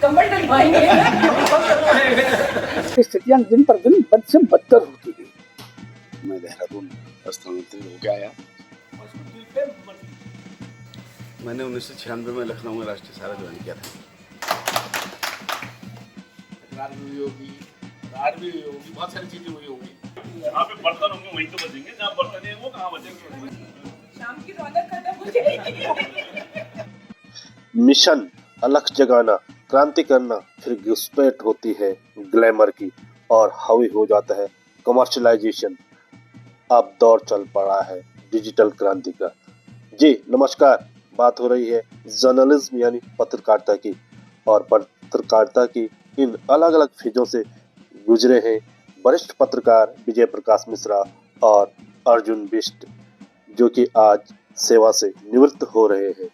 कंबल डलवाएंगे। स्थितियां दिन पर दिन बद से बदतर होती गई। मैं देहरादून स्थानांतरित होकर आया। मैंने 1996 में लखनऊ में राष्ट्रीय सहारा ज्वाइन किया था। बहुत सारी चीजें हुई होंगी। जहाँ पे बर्तन होंगे वहीं तो बचेंगे, जहाँ बर्तन है वो कहाँ बचेंगे। शाम की रौनक खत्म हो जाएगी। मिशन अलख जगाना, क्रांति करना, फिर घुसपैठ होती है ग्लैमर की और हावी हो जाता है कमर्शलाइजेशन। अब दौर चल पड़ा है डिजिटल क्रांति का। जी नमस्कार, बात हो रही है जर्नलिज्म यानी पत्रकारिता की, और पत्रकारिता की इन अलग अलग फेजों से गुजरे हैं वरिष्ठ पत्रकार विजय प्रकाश मिश्रा और अर्जुन बिष्ट, जो कि आज सेवा से निवृत्त हो रहे हैं।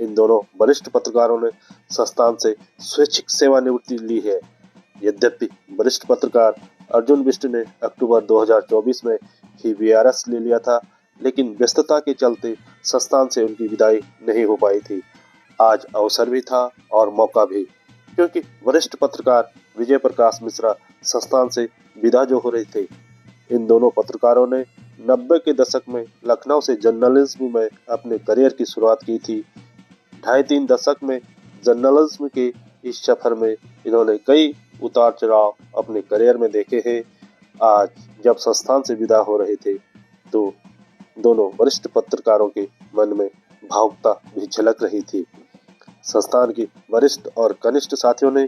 इन दोनों वरिष्ठ पत्रकारों ने संस्थान से स्वैच्छिक सेवानिवृत्ति ली है। यद्यपि वरिष्ठ पत्रकार अर्जुन बिष्ट ने अक्टूबर 2024 में ही वीआरएस ले लिया था, लेकिन व्यस्तता के चलते संस्थान से उनकी विदाई नहीं हो पाई थी। आज अवसर भी था और मौका भी, क्योंकि वरिष्ठ पत्रकार विजय प्रकाश मिश्रा संस्थान से विदा जो हो रहे थे। इन दोनों पत्रकारों ने 90 के दशक में लखनऊ से जर्नलिज्म में अपने करियर की शुरुआत की थी। 2.5-3 दशक में जर्नलिज्म के इस सफर में इन्होंने कई उतार चढ़ाव अपने करियर में देखे हैं। आज जब संस्थान से विदा हो रहे थे तो दोनों वरिष्ठ पत्रकारों के मन में भावुकता भी झलक रही थी। संस्थान के वरिष्ठ और कनिष्ठ साथियों ने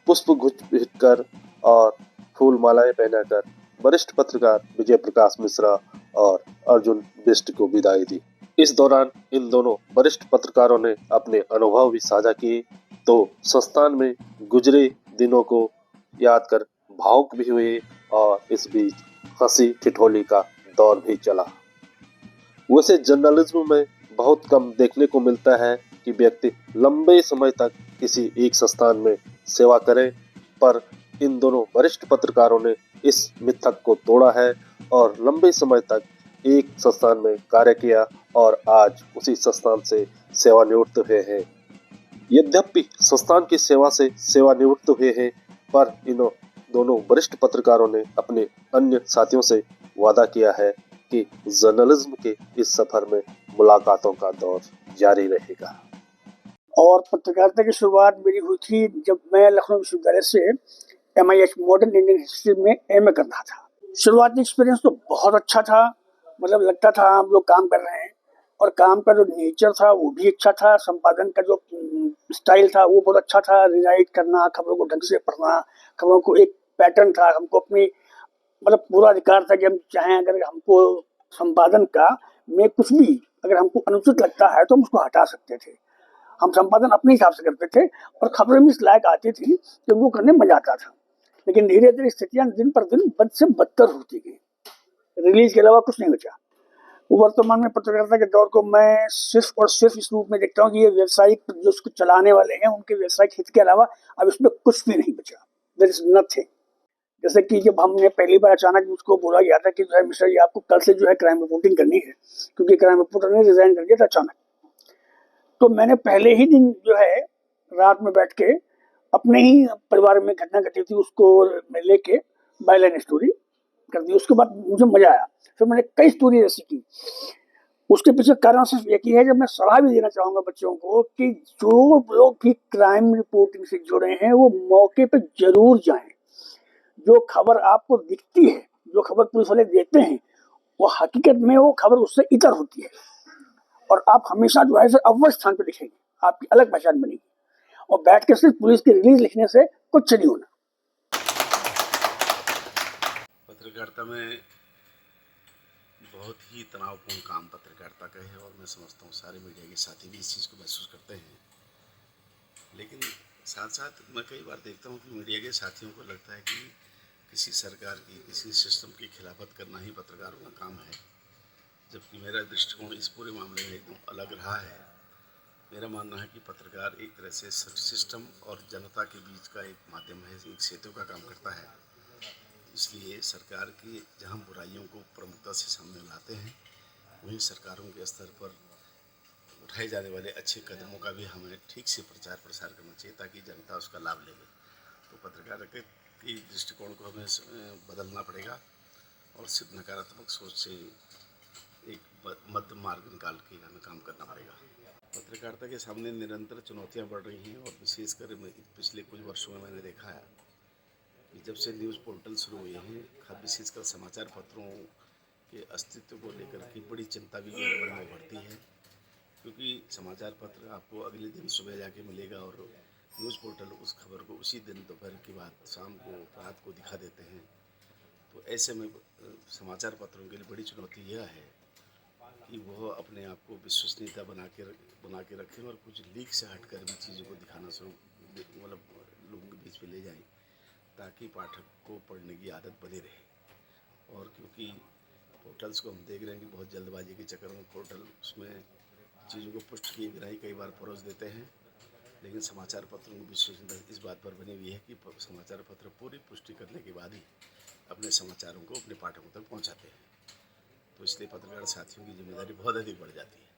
पुष्पगुच्छ भेंटकर और फूल मालाएं पहनाकर वरिष्ठ पत्रकार विजय प्रकाश मिश्रा और अर्जुन बिष्ट को विदाई दी। इस दौरान इन दोनों वरिष्ठ पत्रकारों ने अपने अनुभव भी साझा किए, तो संस्थान में गुजरे दिनों को याद कर भावुक भी हुए और इस बीच हंसी ठिठोली का दौर भी चला। वैसे जर्नलिज्म में बहुत कम देखने को मिलता है कि व्यक्ति लंबे समय तक किसी एक संस्थान में सेवा करे, पर इन दोनों वरिष्ठ पत्रकारों ने इस मिथक को तोड़ा है और लंबे समय तक एक संस्थान में कार्य किया और आज उसी संस्थान से सेवानिवृत्त हुए हैं। यद्यपि संस्थान की सेवा से सेवानिवृत्त हुए हैं, पर इन दोनों वरिष्ठ पत्रकारों ने अपने अन्य साथियों से वादा किया है कि जर्नलिज्म के इस सफर में मुलाकातों का दौर जारी रहेगा। और पत्रकारिता की शुरुआत मेरी हुई थी जब मैं लखनऊ विश्वविद्यालय से MIH मॉडर्न इंडियन हिस्ट्री में MA कर रहा था। शुरुआती एक्सपीरियंस तो बहुत अच्छा था, मतलब लगता था हम लोग काम कर रहे हैं, और काम का जो नेचर था वो भी अच्छा था। संपादन का जो स्टाइल था वो बहुत अच्छा था। रिराइट करना, खबरों को ढंग से पढ़ना, खबरों को एक पैटर्न था। हमको अपनी मतलब पूरा अधिकार था कि हम चाहें, अगर हमको संपादन का में कुछ भी अगर हमको अनुचित लगता है तो हम उसको हटा सकते थे। हम संपादन अपने हिसाब से करते थे और खबरें भी इस लायक आती थी कि वो करने मजा आता था। लेकिन धीरे धीरे स्थितियां दिन पर दिन बद से बदतर होती गई। रिलीज के अलावा कुछ नहीं बचा। वर्तमान में पत्रकारिता के दौर को मैं सिर्फ और सिर्फ इस रूप में देखता हूँ कि ये व्यावसायिक जो उसको चलाने वाले हैं उनके व्यावसायिक हित के अलावा अब इसमें कुछ भी नहीं बचा। There is nothing. जैसे कि जब हमने पहली बार अचानक मुझको बोला गया था कि जो है मिश्रा जी आपको कल से जो है क्राइम रिपोर्टिंग करनी है, क्योंकि क्राइम रिपोर्टर ने रिजाइन कर दिया था अचानक, तो मैंने पहले ही दिन जो है रात में बैठ के अपने ही परिवार में घटना घटी थी उसको लेके बायलाइन स्टोरी कर दी। उसके बाद मुझे मजा आया, फिर मैंने कई स्टोरी ऐसी की। उसके पीछे कारण सिर्फ एक ही है, जब मैं सलाह भी देना चाहूंगा बच्चों को कि जो लोग भी क्राइम रिपोर्टिंग से जुड़े हैं वो मौके पे जरूर जाएं। जो खबर आपको दिखती है, जो खबर पुलिस वाले देते हैं, वो हकीकत में वो खबर उससे इतर होती है, और आप हमेशा जो है फिर अव्वल स्थान पर लिखेंगे, आपकी अलग पहचान बनेगी। और बैठ के सिर्फ पुलिस की रिलीज लिखने से कुछ नहीं होना। पत्रकारिता में बहुत ही तनावपूर्ण काम पत्रकारिता का है, और मैं समझता हूँ सारे मीडिया के साथी भी इस चीज़ को महसूस करते हैं। लेकिन साथ साथ मैं कई बार देखता हूँ कि मीडिया के साथियों को लगता है कि किसी सरकार की, किसी सिस्टम की खिलाफत करना ही पत्रकारों का काम है, जबकि मेरा दृष्टिकोण इस पूरे मामले में एकदम अलग रहा है। मेरा मानना है कि पत्रकार एक तरह से सिस्टम और जनता के बीच का एक माध्यम है, एक सेतु का काम करता है। इसलिए सरकार की जहां बुराइयों को प्रमुखता से सामने लाते हैं, वहीं सरकारों के स्तर पर उठाए जाने वाले अच्छे कदमों का भी हमें ठीक से प्रचार प्रसार करना चाहिए ताकि जनता उसका लाभ ले। तो पत्रकारिता के दृष्टिकोण को हमें बदलना पड़ेगा और सिर्फ नकारात्मक सोच से एक मध्य मार्ग निकाल के हमें काम करना पड़ेगा। पत्रकारिता के सामने निरंतर चुनौतियां बढ़ रही हैं और विशेषकर पिछले कुछ वर्षों में मैंने देखा है कि जब से न्यूज़ पोर्टल शुरू हुए हैं, विशेषकर समाचार पत्रों के अस्तित्व को लेकर के बड़ी चिंता भी मेरे मन में बढ़ती है, क्योंकि समाचार पत्र आपको अगले दिन सुबह जाके मिलेगा और न्यूज़ पोर्टल उस खबर को उसी दिन दोपहर के बाद शाम को रात को दिखा देते हैं। तो ऐसे में समाचार पत्रों के लिए बड़ी चुनौती यह है कि वह अपने आप को विश्वसनीयता बना के रखें और कुछ लीक से हटकर भी चीज़ों को दिखाना शुरू मतलब लोगों के बीच में ले जाएं, ताकि पाठक को पढ़ने की आदत बनी रहे। और क्योंकि पोर्टल्स को हम देख रहे हैं कि बहुत जल्दबाजी के चक्कर में पोर्टल उसमें चीज़ों को पुष्ट किए बिना ही कई बार परोस देते हैं, लेकिन समाचार पत्रों की विश्वसनीयता इस बात पर बनी हुई है कि समाचार पत्र पूरी पुष्टि करने के बाद ही अपने समाचारों को अपने पाठकों तक पहुंचाते हैं। तो इसलिए पत्रकार साथियों की जिम्मेदारी बहुत अधिक बढ़ जाती है।